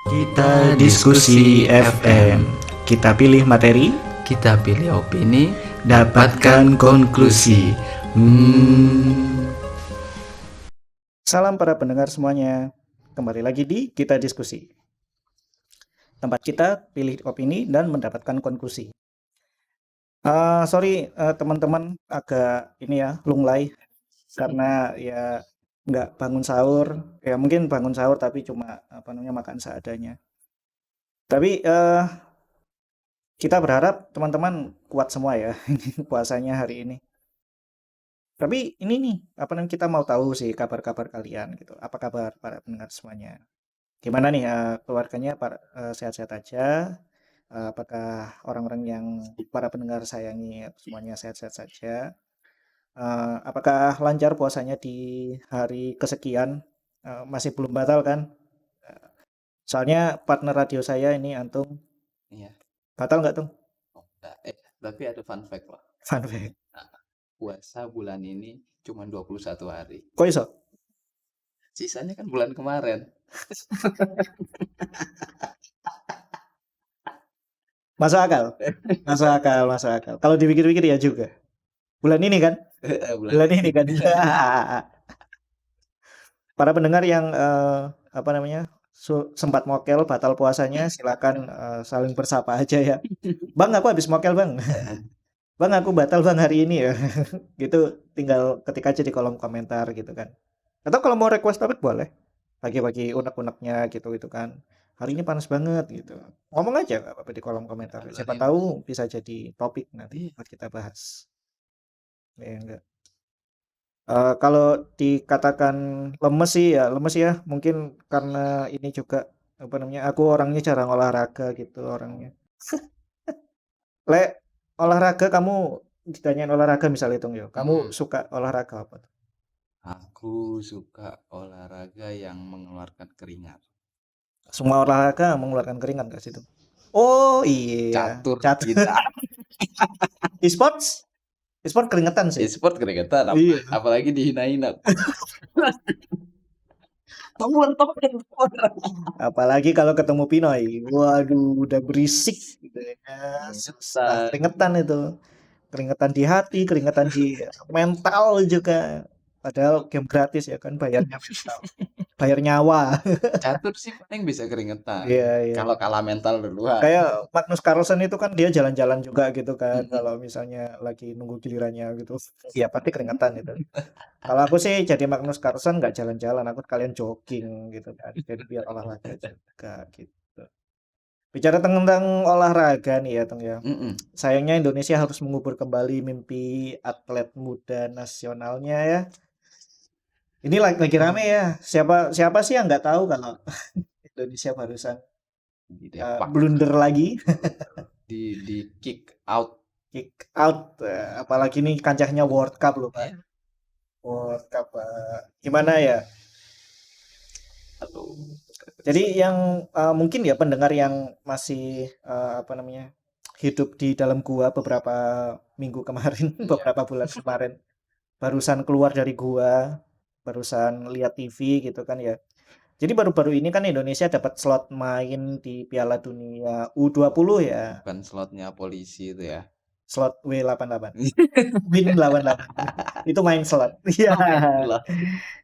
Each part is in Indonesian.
Kita diskusi FM. Kita pilih materi, kita pilih opini, dapatkan konklusi. Salam para pendengar semuanya. Kembali lagi di Kita Diskusi. Tempat kita pilih opini dan mendapatkan konklusi. Sorry teman-teman, agak ini ya lunglai karena ya nggak bangun sahur. Ya mungkin bangun sahur tapi cuma makan seadanya. Tapi kita berharap teman-teman kuat semua ya puasanya hari ini. Tapi ini nih, kita mau tahu sih kabar-kabar kalian gitu. Apa kabar para pendengar semuanya? Gimana nih keluarganya sehat-sehat aja? Apakah orang-orang yang para pendengar sayangi semuanya sehat-sehat saja? Apakah lancar puasanya di hari kesekian? Masih belum batal kan? Soalnya partner radio saya ini Antung. Iya. Batal nggak Tung? Oh, tapi ada fun fact lah. Fun fact. Puasa bulan ini cuma 21 hari. Kok iso? Sisanya kan bulan kemarin. Masuk akal. Kalau dipikir-pikir ya juga. Bulan ini kan? bulan ini kan. Para pendengar yang sempat mokel batal puasanya silakan saling bersapa aja ya. Bang, aku habis mokel, Bang. Bang, aku batal Bang hari ini ya. Gitu tinggal ketik aja di kolom komentar gitu kan. Atau kalau mau request topik boleh. Pagi-pagi unek-uneknya gitu kan. Hari ini panas banget gitu. Ngomong aja nggak apa-apa di kolom komentar. Siapa tahu bisa jadi topik nanti buat kita bahas. Ya enggak. Kalau dikatakan lemes ya mungkin karena ini juga aku orangnya jarang olahraga gitu orangnya. Olahraga kamu ditanyain olahraga misalnya Tung ya. Kamu suka olahraga apa tuh? Aku suka olahraga yang mengeluarkan keringat. Semua olahraga mengeluarkan keringat gak sih itu? Oh iya. Catur kita. E-sports keringetan sih. E-sport keringetan. Iya. Apalagi dihina-hina. Apalagi kalau ketemu Pinoy. Waduh, udah berisik gitu ya. Susah. Keringetan itu. Keringetan di hati, keringetan di mental juga. Padahal game gratis ya kan, bayarnya mental. Bayar nyawa. Catur sih paling bisa keringetan. Iya. Kalau kalah mental duluan. Kayak Magnus Carlsen itu kan dia jalan-jalan juga gitu kan. Kalau misalnya lagi nunggu gilirannya gitu. Ya pasti keringetan itu. Kalau aku sih jadi Magnus Carlsen nggak jalan-jalan, aku kalian jogging gitu kan. Jadi biar olahraga juga gitu. Bicara tentang olahraga nih ya, Tung ya. Sayangnya Indonesia harus mengubur kembali mimpi atlet muda nasionalnya ya. Ini lagi rame ya. Siapa sih yang nggak tahu kalau Indonesia barusan blunder lagi. di kick out. Apalagi ini kancahnya World Cup loh, Pak. World Cup. Gimana ya? Jadi yang mungkin ya pendengar yang masih hidup di dalam gua beberapa minggu kemarin, beberapa bulan kemarin, barusan keluar dari gua, barusan lihat TV gitu kan ya. Jadi baru-baru ini kan Indonesia dapat slot main di Piala Dunia U20 ya. Bukan slotnya polisi itu ya. Slot W88. Win 88. Itu main slot. Iya.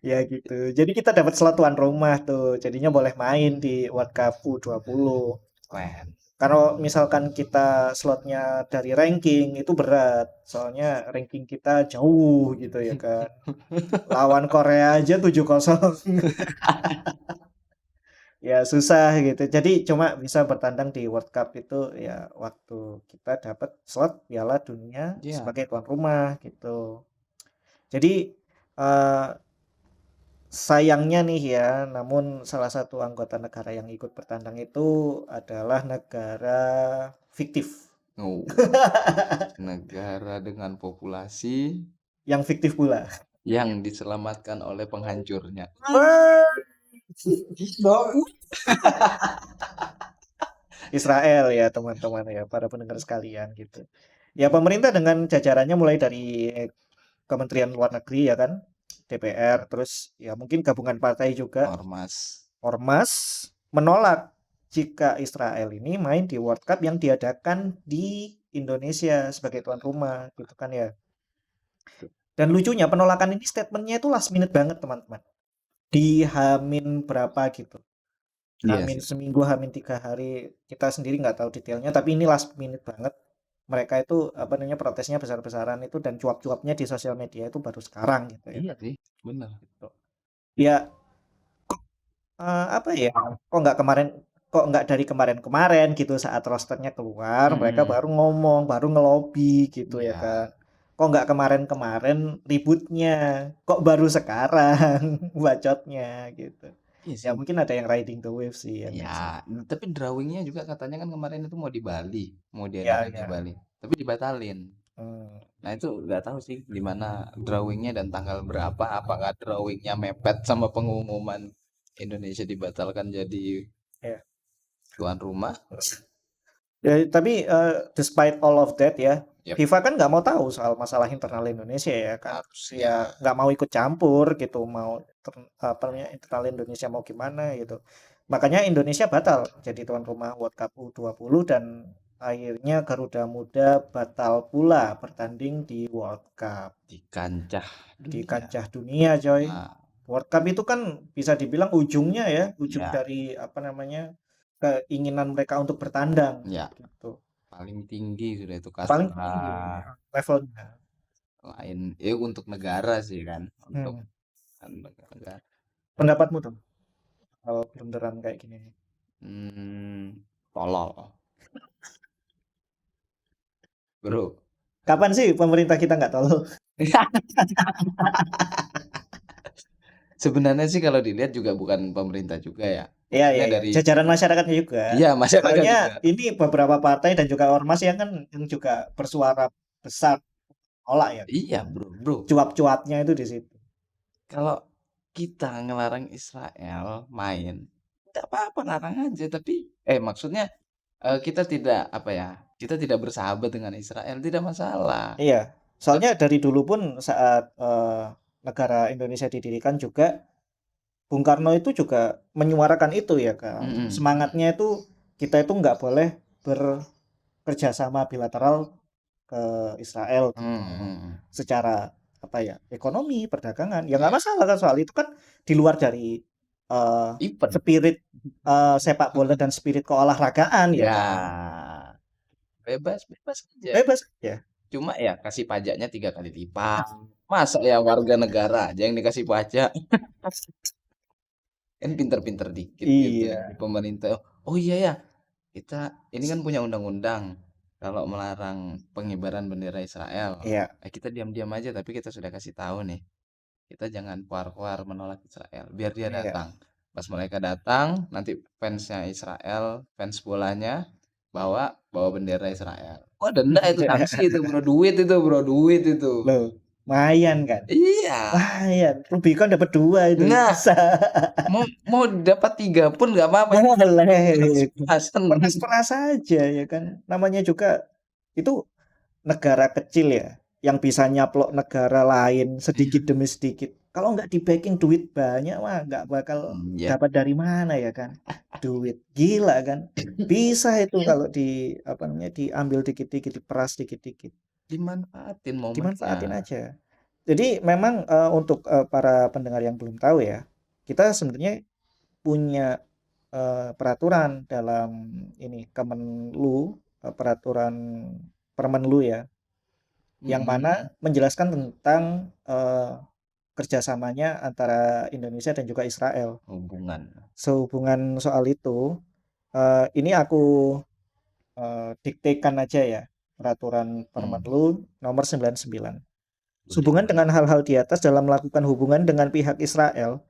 Ya gitu. Jadi kita dapat slot tuan rumah tuh. Jadinya boleh main di World Cup U20. Kalau misalkan kita slotnya dari ranking itu berat. Soalnya ranking kita jauh gitu ya kan. Lawan Korea aja 7-0. Ya susah gitu. Jadi cuma bisa bertandang di World Cup itu ya waktu kita dapat slot Piala Dunia sebagai tuan rumah gitu. Jadi sayangnya nih ya, namun salah satu anggota negara yang ikut bertandang itu adalah negara fiktif. Negara dengan populasi yang fiktif pula. Yang diselamatkan oleh penghancurnya. Israel ya teman-teman ya, para pendengar sekalian gitu. Ya pemerintah dengan jajarannya mulai dari Kementerian Luar Negeri ya kan, DPR, terus ya mungkin gabungan partai juga, Ormas. Ormas menolak jika Israel ini main di World Cup yang diadakan di Indonesia sebagai tuan rumah gitu kan ya. Dan lucunya penolakan ini statementnya itu last minute banget teman-teman. Di Hamin berapa gitu. Iya Hamin sih. seminggu, Hamin 3 hari. Kita sendiri nggak tahu detailnya, tapi ini last minute banget. Mereka itu apa namanya protesnya besar-besaran itu dan cuap-cuapnya di sosial media itu baru sekarang gitu ya. Iya sih, benar. Gitu. Ya apa ya? Kok nggak dari kemarin-kemarin gitu saat rosternya keluar mereka baru ngomong, baru ngelobi gitu ya Iya. kan. Kok nggak kemarin-kemarin ributnya, kok baru sekarang bacotnya gitu. Iya Ya sih. mungkin ada yang riding the wave sih ya nggak sih? Ya, tapi drawingnya juga katanya kan kemarin itu mau di Bali, mau Ya diadakan di ya. Bali, tapi dibatalin. Hmm. Nah itu nggak tahu sih di mana drawingnya dan tanggal berapa. Apakah drawingnya mepet sama pengumuman Indonesia dibatalkan jadi Ya. tuan rumah? Ya, tapi despite all of that ya, Yap, FIFA kan nggak mau tahu soal masalah internal Indonesia ya kan. harusnya. Ya nggak mau ikut campur gitu, apa namanya internal Indonesia mau gimana gitu. Makanya Indonesia batal jadi tuan rumah World Cup U20 dan akhirnya Garuda Muda batal pula bertanding di World Cup Di kancah di dunia. kancah dunia coy. Nah, World Cup itu kan bisa dibilang ujungnya ya, ujung ya, dari apa namanya keinginan mereka untuk bertandang ya, gitu. paling tinggi sudah itu Paling kasta tinggi levelnya. lain. Untuk negara sih kan, untuk Hmm. negara. Pendapatmu tuh kalau beneran kayak gini nih. Tolol, bro. Kapan sih pemerintah kita nggak tahu? Sebenarnya sih kalau dilihat juga bukan pemerintah juga ya. Iya, iya, Maksudnya iya. dari Jajaran masyarakatnya juga. iya masyarakat Soalnya juga. ini beberapa partai dan juga ormas yang juga bersuara besar nolak ya. Iya, bro, bro. Cuap-cuapnya itu di situ. Kalau kita ngelarang Israel main, tidak apa-apa larang aja. Tapi, maksudnya kita tidak apa ya? Kita tidak bersahabat dengan Israel, tidak masalah. Iya. Soalnya dari dulu pun saat negara Indonesia didirikan juga Bung Karno itu juga menyuarakan itu ya kan. Mm-mm. Semangatnya itu kita itu nggak boleh bekerjasama bilateral ke Israel gitu. Mm-mm. Secara apa ya ekonomi perdagangan ya nggak masalah kan soal itu kan di luar dari Event. spirit sepak bola dan spirit keolahragaan ya Ya, kan bebas, bebas aja. bebas ya Cuma ya kasih pajaknya 3 kali lipat. Masa ya warga negara aja yang dikasih pajak? Kan pinter-pinter dikit gitu iya di pemerintah. Oh iya ya, kita ini kan punya undang-undang kalau melarang pengibaran bendera Israel. iya Kita diam-diam aja tapi kita sudah kasih tahu nih. Kita jangan kuar-kuar menolak Israel. Biar dia iya datang. Pas mereka datang, nanti fansnya Israel, fans bolanya bawa bendera Israel. Wah, denda itu sanksi itu, bro. Duit itu, bro. Duit itu. loh lumayan kan Iya. lumayan Rubicon dapat 2 itu Nah, bisa mau mau dapat 3 pun nggak apa-apa. boleh Pas-pasan. peras-peras aja ya kan namanya juga itu negara kecil ya yang bisa nyaplok negara lain Iya. sedikit demi sedikit. Kalau nggak di backing duit banyak mah nggak bakal Iya. dapat dari mana ya kan? Duit gila kan? Bisa itu kalau di apa namanya diambil dikit-dikit, diperas dikit-dikit, Dimanfaatin momennya. dimanfaatin aja. Jadi memang untuk para pendengar yang belum tahu ya, kita sebenarnya punya peraturan dalam ini Kemenlu, peraturan Permenlu ya yang Mm-mm. mana menjelaskan tentang kerjasamanya antara Indonesia dan juga Israel. Hubungan. Sehubungan soal itu, ini aku diktekan aja ya peraturan Hmm. Permenlu nomor 99. Boleh, Sehubungan boleh. dengan hal-hal di atas dalam melakukan hubungan dengan pihak Israel,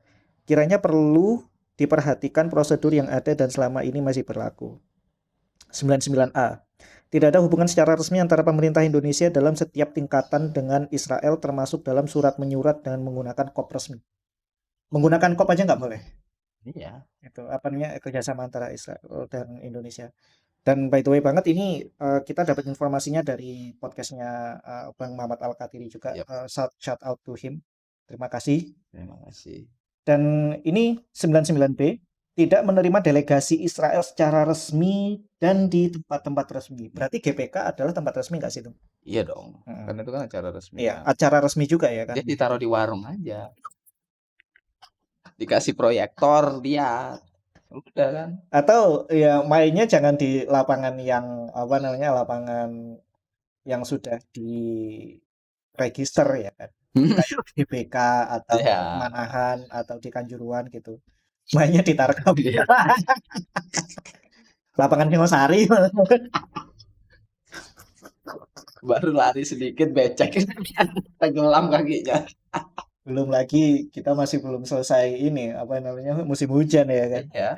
kiranya perlu diperhatikan prosedur yang ada dan selama ini masih berlaku. 99A. Tidak ada hubungan secara resmi antara pemerintah Indonesia dalam setiap tingkatan dengan Israel termasuk dalam surat menyurat dengan menggunakan kop resmi. Menggunakan kop aja nggak boleh. Iya. Itu apa namanya kerjasama antara Israel dan Indonesia. Dan by the way banget ini kita dapat informasinya dari podcastnya Bang Mamat Al-Katiri juga. Yap. Shout out to him. Terima kasih. Terima kasih. Dan ini 99B tidak menerima delegasi Israel secara resmi dan di tempat-tempat resmi. Berarti GPK adalah tempat resmi nggak sih itu? Iya dong, Heeh. kan itu kan acara resmi Iya, kan. acara resmi juga ya kan. Dia ditaruh di warung aja. Dikasih proyektor lihat. Udah kan. Atau ya mainnya jangan di lapangan yang apa namanya, lapangan yang sudah diregister ya kan. Kayak GBK atau Ya. Manahan atau di Kanjuruhan gitu. Mainnya di Tarkam. Iya. Lapangan Singosari. Baru lari sedikit becek tenggelam kakinya. Belum lagi kita masih belum selesai ini apa namanya musim hujan ya kan. Iya.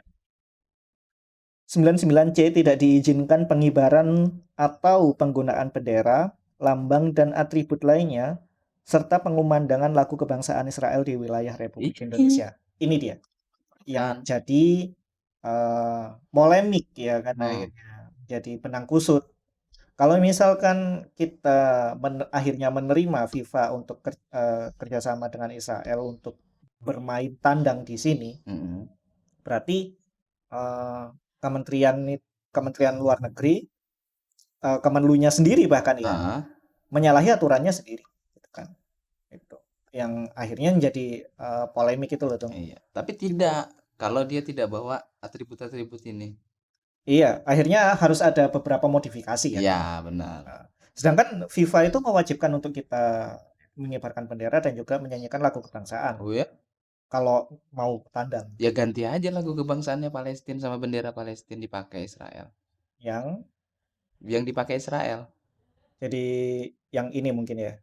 99C tidak diizinkan pengibaran atau penggunaan bendera, lambang dan atribut lainnya serta pengumandangan lagu kebangsaan Israel di wilayah Republik Indonesia. Ini dia yang Kan. jadi polemik ya kan akhirnya jadi benang kusut. Kalau misalkan kita akhirnya menerima FIFA untuk kerjasama dengan Israel untuk bermain tandang di sini, berarti Kementerian Luar Negeri, Kemenlunya sendiri bahkan ya, menyalahi aturannya sendiri, gitu kan? Itu yang akhirnya menjadi polemik itu loh, Tung. Iya, tapi tidak kalau dia tidak bawa atribut-atribut ini. Iya, akhirnya harus ada beberapa modifikasi ya. Iya, benar. Sedangkan FIFA itu mewajibkan untuk kita mengibarkan bendera dan juga menyanyikan lagu kebangsaan. Oh ya? Kalau mau tandang. Ya ganti aja lagu kebangsaannya Palestina sama bendera Palestina dipakai Israel. Yang dipakai Israel. Jadi yang ini mungkin ya.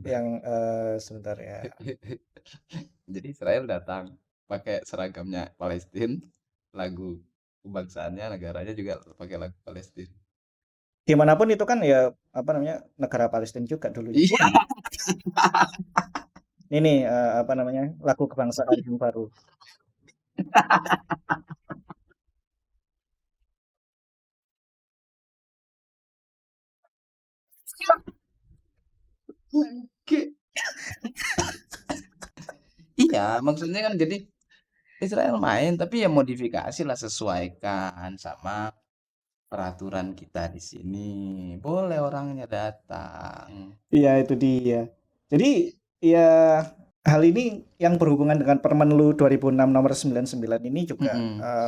Yang sebentar ya. Jadi Israel datang pakai seragamnya Palestina, lagu kebangsaannya negaranya juga pakai lagu Palestina. Dimanapun itu kan ya apa namanya negara Palestina juga dulu. Iya. Ini apa namanya lagu kebangsaan yang baru. Iya, maksudnya kan jadi Israel main tapi ya modifikasi lah, sesuaikan sama peraturan kita di sini. Boleh orangnya datang. Iya itu dia. Jadi ya hal ini yang berhubungan dengan Permenlu 2006 nomor 99 ini juga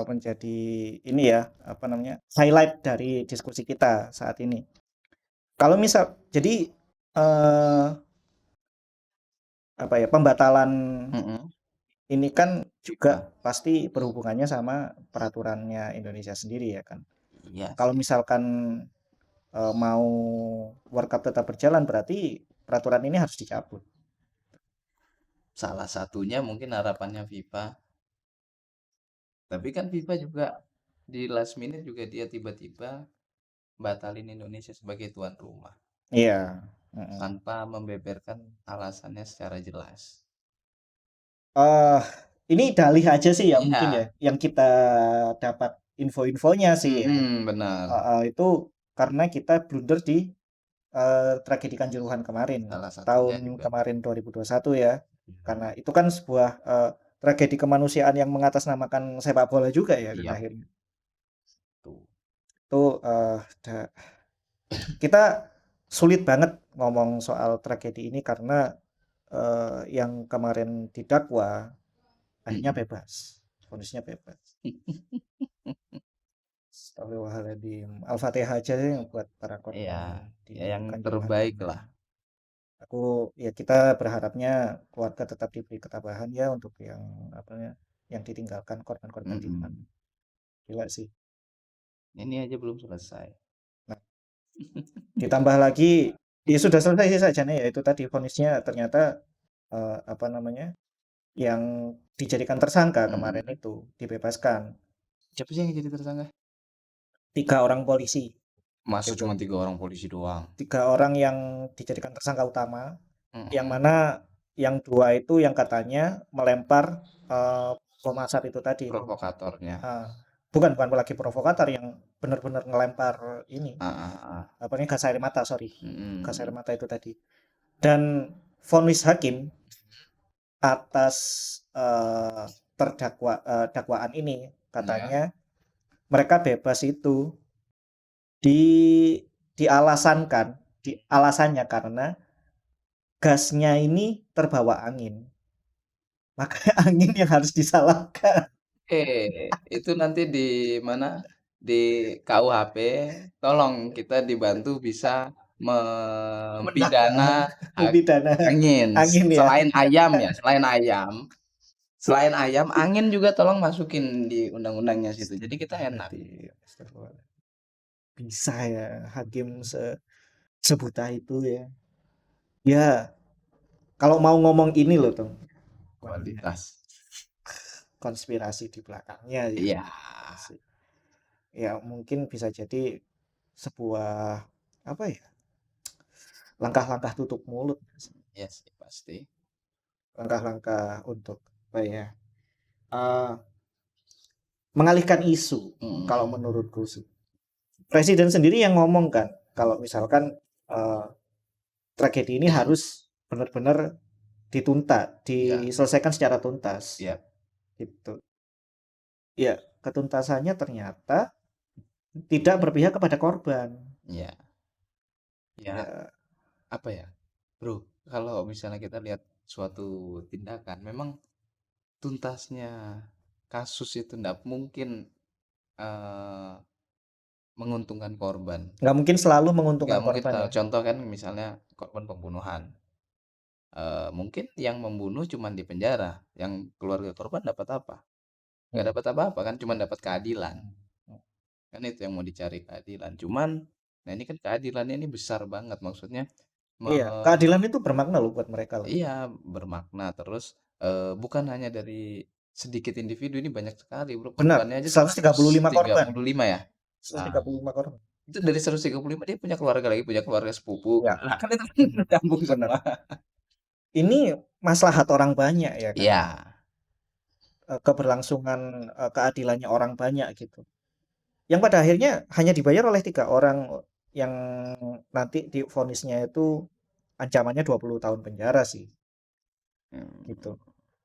menjadi ini ya apa namanya highlight dari diskusi kita saat ini. Kalau misal jadi apa ya pembatalan ini kan juga pasti berhubungannya sama peraturannya Indonesia sendiri ya kan. Iya. Kalau misalkan mau World Cup tetap berjalan berarti peraturan ini harus dicabut. Salah satunya mungkin harapannya FIFA. Tapi kan FIFA juga di last minute juga dia tiba-tiba batalin Indonesia sebagai tuan rumah. Iya. Tanpa membeberkan alasannya secara jelas. Ini dalih aja sih ya mungkin ya Iya. yang kita dapat info-infonya sih ya. Benar. Itu karena kita blunder di tragedi Kanjuruhan kemarin Salah satunya tahun juga. kemarin 2021 ya. Karena itu kan sebuah tragedi kemanusiaan yang mengatasnamakan sepak bola juga ya Iya. akhirnya. Itu kita sulit banget ngomong soal tragedi ini karena yang kemarin didakwa akhirnya bebas, vonisnya bebas. Astagfirullahaladzim. Al-Fatihah aja yang buat para korban. Iya, di yang Kanjuruhan terbaik kemarin. lah. Ya kita berharapnya keluarga tetap diberi ketabahan ya untuk yang apa yang ditinggalkan korban-korban di sana. Gila sih. Ini aja belum selesai. Nah, ditambah lagi ya sudah selesai sih saja nih ya itu tadi vonisnya ternyata apa namanya yang dijadikan tersangka kemarin itu dibebaskan. Siapa sih yang jadi tersangka? 3 orang polisi. Masa cuma 3 orang polisi doang? 3 orang yang dijadikan tersangka utama, yang mana yang 2 itu yang katanya melempar bom asap itu tadi. Provokatornya. Bukan lagi provokator yang benar-benar ngelempar ini. Apa nih gas air mata, sorry. Gas air mata itu tadi. Dan vonis hakim atas dakwaan ini, Ya. katanya mereka bebas itu alasannya karena gasnya ini terbawa angin. Maka angin yang harus disalahkan. Itu nanti di mana, di KUHP tolong kita dibantu bisa mempidana Pidana angin. angin ya. Selain ayam ya, selain ayam, angin juga tolong masukin di undang-undangnya situ. Jadi kita enak. Bisa ya hakim sebuta itu ya. Ya, kalau mau ngomong ini loh tuh. Kualitas. Konspirasi di belakangnya ya. Iya. Ya mungkin bisa jadi sebuah apa ya? Langkah-langkah tutup mulut. Iya sih pasti. Langkah-langkah untuk apa ya? Mengalihkan isu kalau menurutku sih. Presiden sendiri yang ngomong kan kalau misalkan tragedi ini harus benar-benar diselesaikan secara tuntas. Iya. Gitu. Ya, ketuntasannya ternyata tidak berpihak kepada korban. Iya. Ya, Ya, apa ya, Bro, kalau misalnya kita lihat suatu tindakan, memang tuntasnya kasus itu nggak mungkin menguntungkan korban. nggak mungkin selalu Nggak menguntungkan mungkin, korban ya. contoh kan misalnya korban pembunuhan. Mungkin yang membunuh cuman di penjara, yang keluarga korban dapat apa? Nggak dapat apa-apa kan, cuman dapat keadilan. Kan itu yang mau dicari, keadilan. Cuman, nah ini kan keadilannya ini besar banget, maksudnya Iya, keadilan itu bermakna loh buat mereka loh. Iya, bermakna. Terus, bukan hanya dari sedikit individu, ini banyak sekali Bro, Benar, korbannya aja 135 korban. 135 ya? Nah, 135 korban. itu dari 135 dia punya keluarga lagi, punya keluarga sepupu. Ya, Nah, kan itu nyambung benar. semua. Ini maslahat orang banyak ya kan. Iya. Keberlangsungan keadilannya orang banyak gitu. Yang pada akhirnya hanya dibayar oleh 3 orang yang nanti divonisnya itu ancamannya 20 tahun penjara sih. Gitu.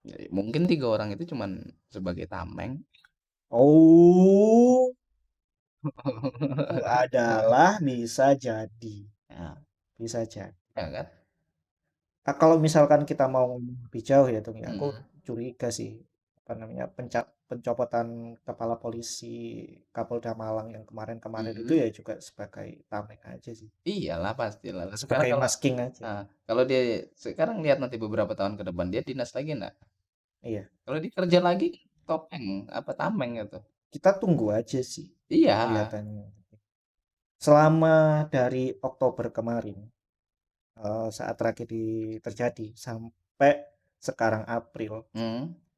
Ya, mungkin 3 orang itu cuman sebagai tameng. Oh, itu adalah bisa jadi. Ya, Bisa jadi. ya kan? Kalau misalkan kita mau lebih jauh ya, Tung, ya, aku Mhm. curiga sih apa namanya pencopotan kepala polisi Kapolda Malang yang kemarin-kemarin itu ya juga sebagai tameng aja sih. Iyalah pastilah. Sekarang Sebagai masking aja. kalau dia sekarang lihat nanti beberapa tahun ke depan dia dinas lagi enggak? Iya. Kalau dia kerja lagi topeng, apa tameng gitu. Kita tunggu aja sih Iya. kelihatannya. Selama dari Oktober kemarin, saat tragedi terjadi sampai sekarang April,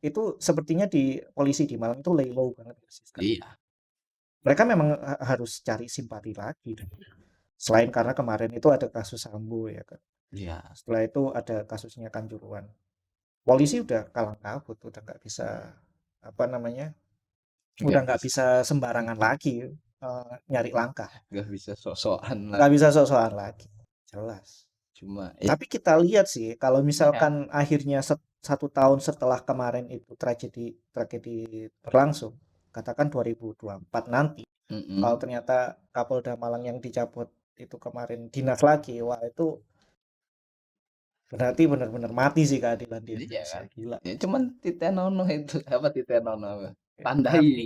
itu sepertinya di polisi di Malang itu lay low banget sih sekarang. Iya. Mereka memang harus cari simpati lagi. Selain karena kemarin itu ada kasus Sambo ya kan. Iya. Setelah itu ada kasusnya Kanjuruhan. Polisi udah kalang kabut, udah nggak bisa apa namanya, udah nggak bisa sembarangan lagi nyari langkah. Nggak bisa sok-sokan lah. Nggak bisa sok-sokan lagi, jelas. Cuma Tapi kita lihat sih, kalau Iya. misalkan akhirnya 1 tahun setelah kemarin itu tragedi berlangsung, katakan 2024 nanti, kalau ternyata Kapolda Malang yang dicabut itu kemarin dinas lagi, wah itu berarti benar-benar mati sih keadilan di Iya Indonesia, kan? gila. Ya cuman titenono itu, apa titenono apa?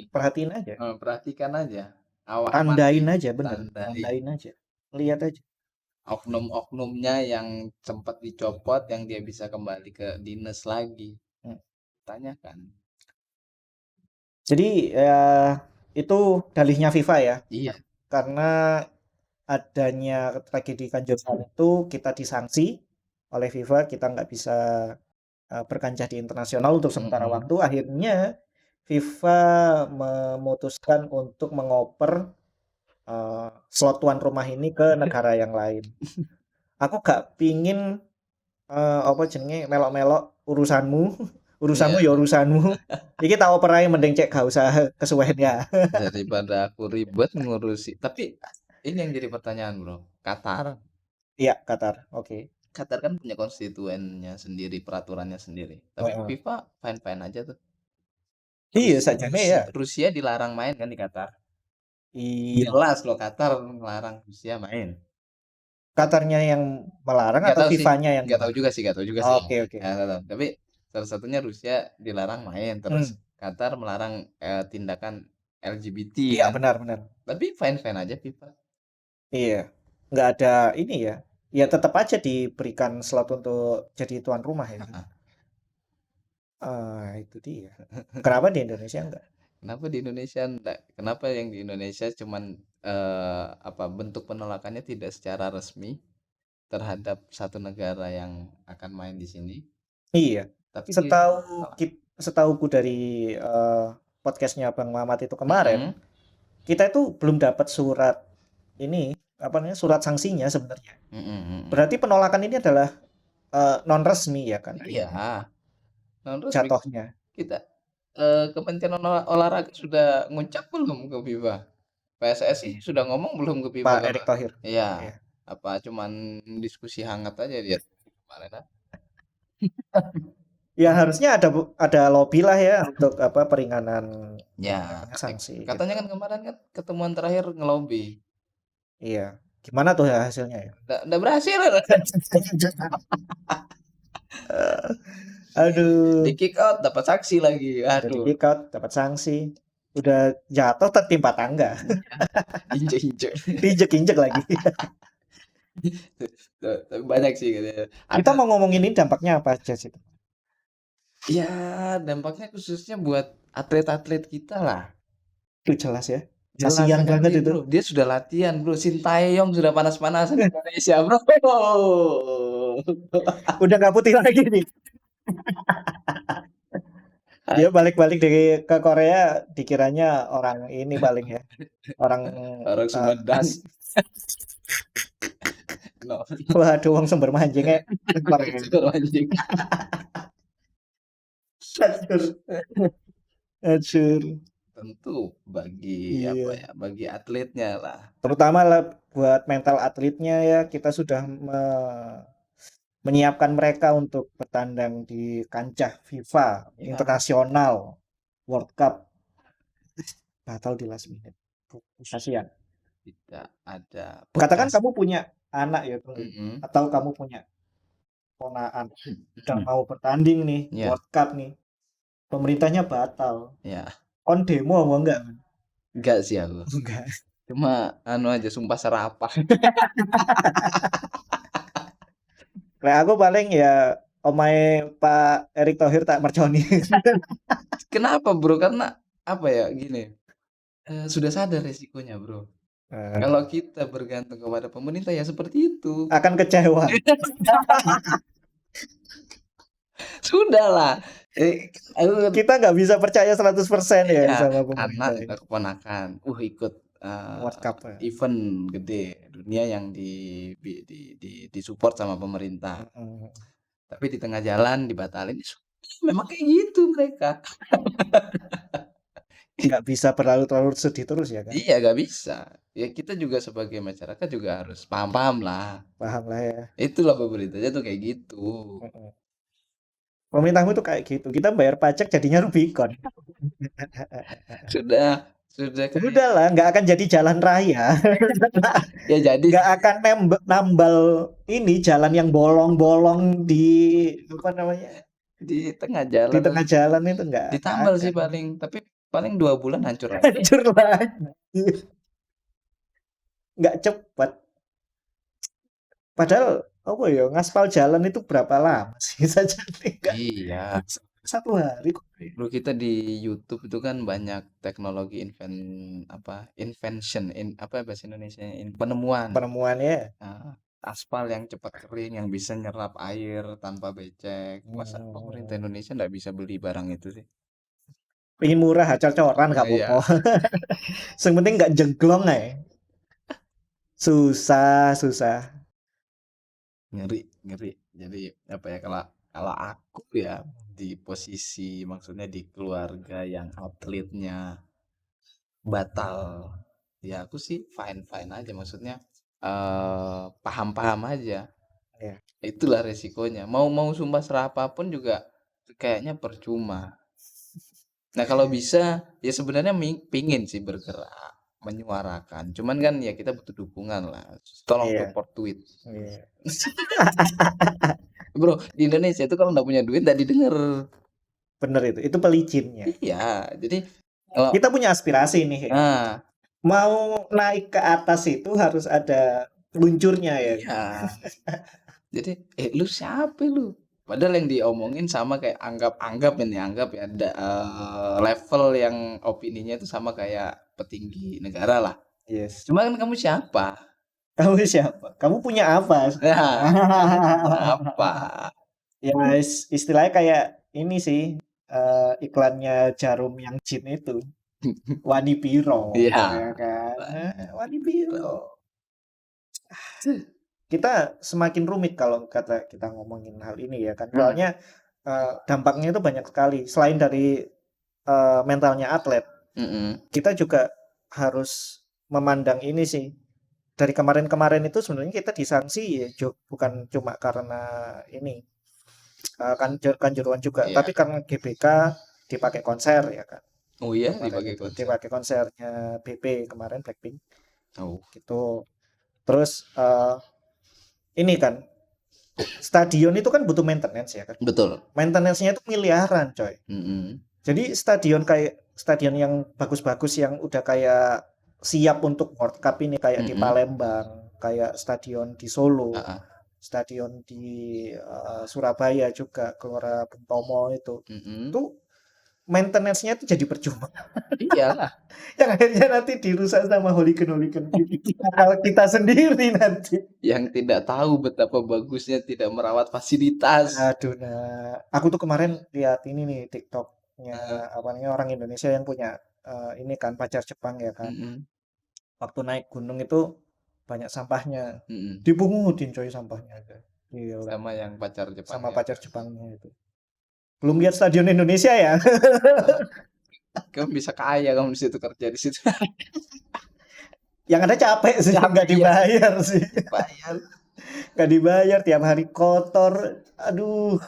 Perhatiin aja, perhatikan aja. Awak mati, tandain aja, bener, tandai. tandain aja, lihat aja. Oknum-oknumnya yang sempat dicopot, yang dia bisa kembali ke dinas lagi. Tanyakan. Jadi ya itu dalihnya FIFA ya, Iya. karena adanya tragedi Kanjuruhan itu kita disanksi oleh FIFA, kita nggak bisa berkancah di internasional untuk sementara waktu. Akhirnya FIFA memutuskan untuk mengoper slot tuan rumah ini ke negara yang lain. Aku gak pingin apa jenenge melok-melok urusanmu, urusanmu Iya. ya urusanmu. Iki tak oper ae mending cek gak usah kesuwen ya. Daripada aku ribet ngurusi. Tapi ini yang jadi pertanyaan, Bro. Qatar. Iya, Qatar. Oke. Qatar kan punya konstituennya sendiri, peraturannya sendiri. Tapi Heeh. FIFA fine-fine aja tuh. Iya sakjane ya. Rusia dilarang main kan di Qatar. Iya. Jelas loh Qatar melarang Rusia main. Qatarnya yang melarang Nggak atau tahu sih, FIFA-nya yang nggak tahu melarang? juga sih, nggak tahu juga sih. Oke oke. Nggak tahu. Tapi salah satunya Rusia dilarang main, terus Hmm. Qatar melarang tindakan LGBT Iya kan. benar benar. Tapi fine-fine aja FIFA. Iya. Nggak ada ini ya. Ya tetap aja diberikan slot untuk jadi tuan rumah ya. Heeh. Ah, itu dia. Kenapa di Indonesia enggak? Kenapa di Indonesia enggak? Kenapa yang di Indonesia cuman apa bentuk penolakannya tidak secara resmi terhadap satu negara yang akan main di sini, Iya. tapi di Setahu masalah. setahuku dari podcastnya Bang Mamat itu kemarin, Mhm, kita itu belum dapat surat ini apa namanya surat sanksinya sebenarnya. mhm, mhm. Berarti penolakan ini adalah non resmi ya kan Iya, non resmi jatuhnya. kita, Kementerian Olahraga sudah ngucap belum ke FIFA? PSSI sudah ngomong belum ke FIFA Pak kalau Erick Thohir. iya, Iya. apa cuman diskusi hangat aja dia kemarin ah. Ya harusnya ada lobby lah ya untuk apa peringanan Ya, sanksi gitu. katanya kan kemarin kan ketemuan terakhir ngelobi, Iya. Gimana tuh ya hasilnya ya? nggak berhasil. Di Aduh, kick out dapat saksi lagi, udah di aduh, kick out, dapat sanksi. Udah jatuh tertimpa tangga, injek-injek. diinjek-injek lagi. Tapi banyak sih katanya. Kita Ada mau ngomongin ini dampaknya apa aja sih? ya dampaknya khususnya buat atlet-atlet kita lah. Itu jelas ya. Jelas Kasihan banget sekali itu. bro, dia sudah latihan bro, Sintayong sudah panas-panasan di Indonesia bro. Udah nggak putih lagi nih. Dia balik-balik dari ke Korea dikiranya orang ini paling ya. Orang Orang eh, Sumedang. No. waduh wong sumber mancingnya Korea. Anjing. Acur, acur. Tentu bagi apa Iya. ya, bagi atletnya lah. Terutama lah buat mental atletnya ya kita sudah menyiapkan mereka untuk bertandang di kancah FIFA Ya, internasional World Cup batal di last minute. Kasihan. tidak ada Katakan bekas. kamu punya anak ya Bung, Mm-mm. atau kamu punya ponaan udah mau bertanding nih Ya, World Cup nih pemerintahnya batal ya, on demo apa enggak kan? enggak sih aku. Enggak. Cuma anu aja sumpah serapah. Kayak aku paling ya omae Pak Erick Thohir tak merconi. Kenapa bro? Karena apa ya gini, sudah sadar resikonya bro. Eh, Kalau kita bergantung kepada pemerintah ya seperti itu. akan kecewa. Sudahlah. Aku kan Kita nggak bisa percaya 100% ya iya, sama anak pemerintah ya. keponakan, ikut World Cup ya. event gede dunia yang disupport sama pemerintah. Mm-mm. Tapi di tengah jalan dibatalin. Ya sudah, memang kayak gitu mereka. Nggak bisa berlarut-larut sedih terus ya kan. Iya, gak bisa. Ya kita juga sebagai masyarakat juga harus paham-paham lah. Paham lah ya. Itulah pemerintahnya tuh kayak gitu. Mm-mm. Pemerintahmu tuh kayak gitu. Kita bayar pajak jadinya Rubicon. Sudah kayak Udah lah, nggak akan jadi jalan raya. ya jadi Nggak sih akan nambal ini jalan yang bolong-bolong di apa namanya di tengah di jalan tengah jalan itu nggak ditambal sih akan. paling, tapi paling 2 bulan hancur lagi. Hancur lagi. Nggak cepat. Padahal apa ya ngaspal jalan itu berapa lama sih saja nggak Iya, 1 hari kok. bro kita di YouTube itu kan banyak teknologi apa invention apa bahasa Indonesia penemuan. Penemuannya. Nah, aspal yang cepat kering yang bisa nyerap air tanpa becek. Masa pemerintah Hmm, Indonesia nggak bisa beli barang itu sih? pengen murah cor-coran Nah, gak apa-apa. iya, Yang penting nggak jengglong ya. Susah, susah. ngeri, ngeri. Jadi apa ya kalau kalau aku ya di posisi maksudnya di keluarga yang atletnya batal, ya aku sih fine fine aja maksudnya paham paham aja. Iya. Itulah resikonya. Mau sumpah serapah pun juga kayaknya percuma. Nah, kalau bisa ya sebenarnya pingin sih bergerak, menyuarakan. Cuman kan ya kita butuh dukungan lah. Tolong Iya. support tweet. Iya. Bro, di Indonesia itu kalau nggak punya duit nggak didengar. Bener itu pelicinnya. Iya, jadi kalau Kita punya aspirasi nih ya. nah, Mau naik ke atas itu harus ada luncurnya ya. iya. Jadi, lu siapa lu? Padahal yang diomongin sama kayak anggap ini, anggap ya level yang opininya itu sama kayak petinggi negara lah. Yes. Cuma kan kamu siapa? Kamu siapa? Kamu punya apa? Nah, apa? Ya istilahnya kayak ini sih iklannya Jarum yang Jin itu. Wani Piro, Iya. ya kan? Wani Gitu. Piro. Kita semakin rumit kalau kata kita ngomongin hal ini ya kan. Soalnya dampaknya itu banyak sekali. Selain dari mentalnya atlet, kita juga harus memandang ini sih. Dari kemarin-kemarin itu sebenarnya kita disanksi ya, bukan cuma karena ini kanjuruhan juga, Iya. tapi karena GBK dipakai konser ya kan. Oh iya, Kemarin dipakai itu konser. dipakai konsernya BP kemarin Blackpink Oh, gitu. Terus ini kan stadion itu kan butuh maintenance ya kan. betul. Maintenance-nya itu miliaran, coy. Jadi stadion yang bagus-bagus yang udah kayak siap untuk World Cup ini kayak di Palembang, kayak stadion di Solo, stadion di Surabaya juga, Gelora Bung Tomo itu. Itu maintenance-nya itu jadi percuma. Iyalah. Yang akhirnya nanti dirusak sama hooligan-hooligan kalau kita sendiri nanti. Yang tidak tahu betapa bagusnya tidak merawat fasilitas. Aduh, nah, aku tuh kemarin lihat ini nih TikToknya apa namanya orang Indonesia yang punya ini kan pacar Jepang ya kan. Waktu naik gunung itu banyak sampahnya, dipungutin coy sampahnya aja. Gila. Sama yang pacar Jepang. Sama pacar Jepangnya itu. Belum lihat stadion Indonesia ya? Kamu bisa kaya kamu di situ kerja di situ. Yang ada capek sih, nggak dibayar sih. Bayar. Nggak dibayar, tiap hari kotor. Aduh,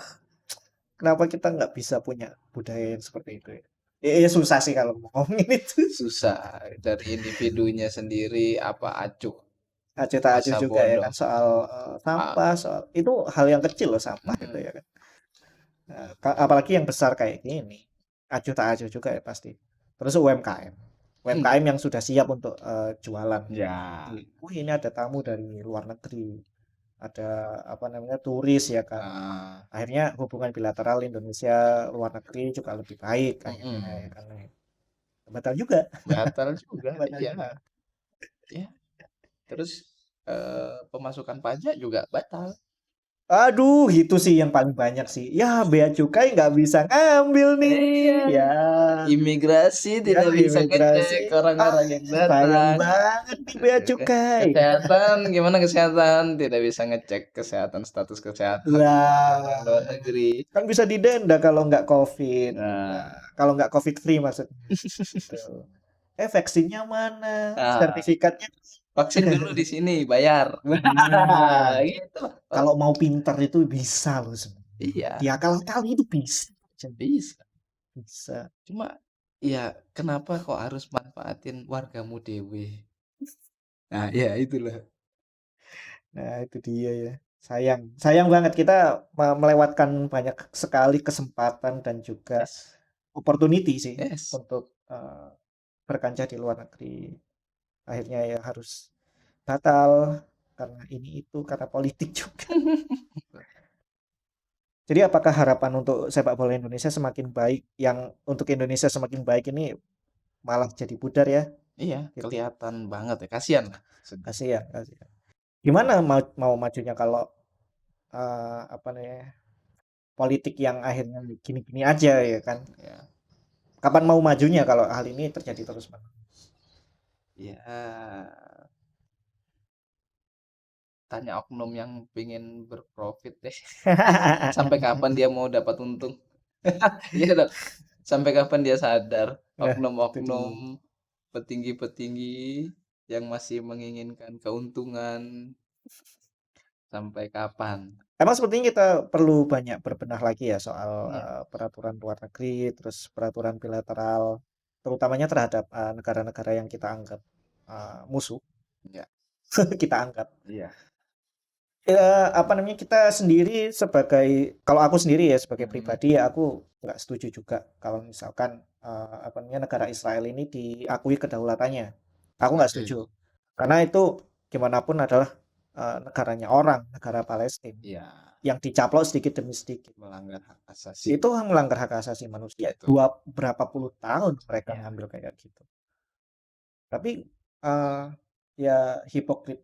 kenapa kita nggak bisa punya budaya yang seperti itu ya? Ya susah sih kalau ngomongin itu. Susah dari individunya sendiri apa acuh. Acuh tak acuh Masa juga ya bodoh. kan soal sampah, soal itu hal yang kecil loh sampah itu ya kan. Nah, apalagi yang besar kayak gini, acuh tak acuh juga ya pasti. Terus UMKM, UMKM yang sudah siap untuk jualan. Ya. Wih ini ada tamu dari luar negeri, ada apa namanya turis ya kan. Akhirnya hubungan bilateral Indonesia luar negeri juga lebih baik akhirnya ya kan. Batal juga. Batal juga. Batal Iya. juga. Ya. Terus pemasukan pajak juga batal. Aduh, itu sih yang paling banyak sih. Ya, bea cukai nggak bisa ngambil nih. Ya, Imigrasi tidak bisa ngecek orang-orang yang sayang datang. banget nih bea cukai. Kesehatan, gimana kesehatan? Tidak bisa ngecek kesehatan, status kesehatan Lah, luar negeri. kan bisa didenda kalau nggak COVID. Nah, Kalau nggak COVID free maksudnya. Gitu. Vaksinnya mana? Sertifikatnya vaksin dulu di sini, bayar. Gitu. Kalau mau pintar itu bisa loh sebenarnya. Iya. Diakal-akali itu bisa. Bisa. Bisa. Cuma ya kenapa kok harus manfaatin wargamu dewe? Nah, ya itulah. Nah, itu dia ya. Sayang banget kita melewatkan banyak sekali kesempatan dan juga opportunity sih untuk berkancah di luar negeri. Akhirnya ya harus batal karena ini itu karena politik juga. Jadi apakah harapan untuk sepak bola Indonesia semakin baik, yang untuk Indonesia semakin baik ini malah jadi pudar ya? Iya, kelihatan banget ya. Kasihan lah. Kasihan. Gimana mau majunya kalau apa nih politik yang akhirnya gini-gini aja ya kan? Ya. Kapan mau majunya kalau hal ini terjadi terus-menerus? Ya, tanya oknum yang pengen berprofit deh. Sampai kapan dia mau dapat untung? Iya dong. Sampai kapan dia sadar oknum-oknum petinggi-petinggi yang masih menginginkan keuntungan. Sampai kapan? Emang sepertinya kita perlu banyak berbenah lagi ya soal, Iya. peraturan luar negeri, terus peraturan bilateral, terutamanya terhadap, negara-negara yang kita anggap, musuh, Iya. kita anggap. Iya. Apa namanya, kita sendiri kalau aku sendiri ya sebagai Mhm. pribadi ya aku nggak setuju juga kalau misalkan, apa namanya, negara Israel ini diakui kedaulatannya. Aku nggak Mhm. setuju. Karena itu gimana pun adalah, negaranya orang, negara Palestina, Iya, yang dicaplok sedikit demi sedikit. melanggar hak asasi. Itu melanggar hak asasi manusia. Betul. Berapa puluh tahun mereka Iya. ngambil kayak gitu. Tapi, eee, ya hipokrit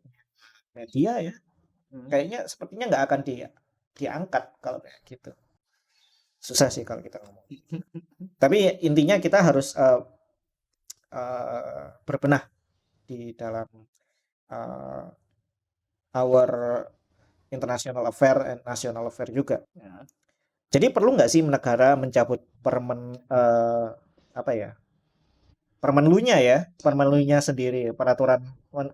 media ya, Mhm. kayaknya sepertinya nggak akan diangkat kalau kayak gitu. Susah sih kalau kita ngomong. Tapi intinya kita harus, berbenah di dalam, eee, our international affair and national affair juga. Ya. Jadi perlu nggak sih negara mencabut apa ya, permenlunya ya, Mhm. permenlunya sendiri, peraturan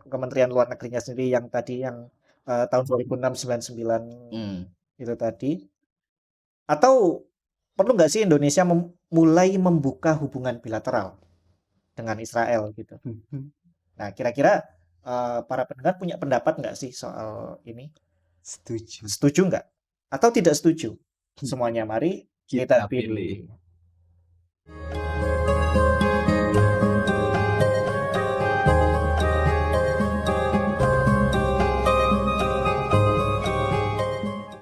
Kementerian Luar Negerinya sendiri yang tadi yang, tahun 2006/99 Mmm. itu tadi, atau perlu nggak sih Indonesia mulai membuka hubungan bilateral dengan Israel gitu? Nah kira-kira, para pendengar punya pendapat nggak sih soal ini? Setuju. Setuju nggak? Atau tidak setuju? Semuanya mari kita Kita pilih. pilih.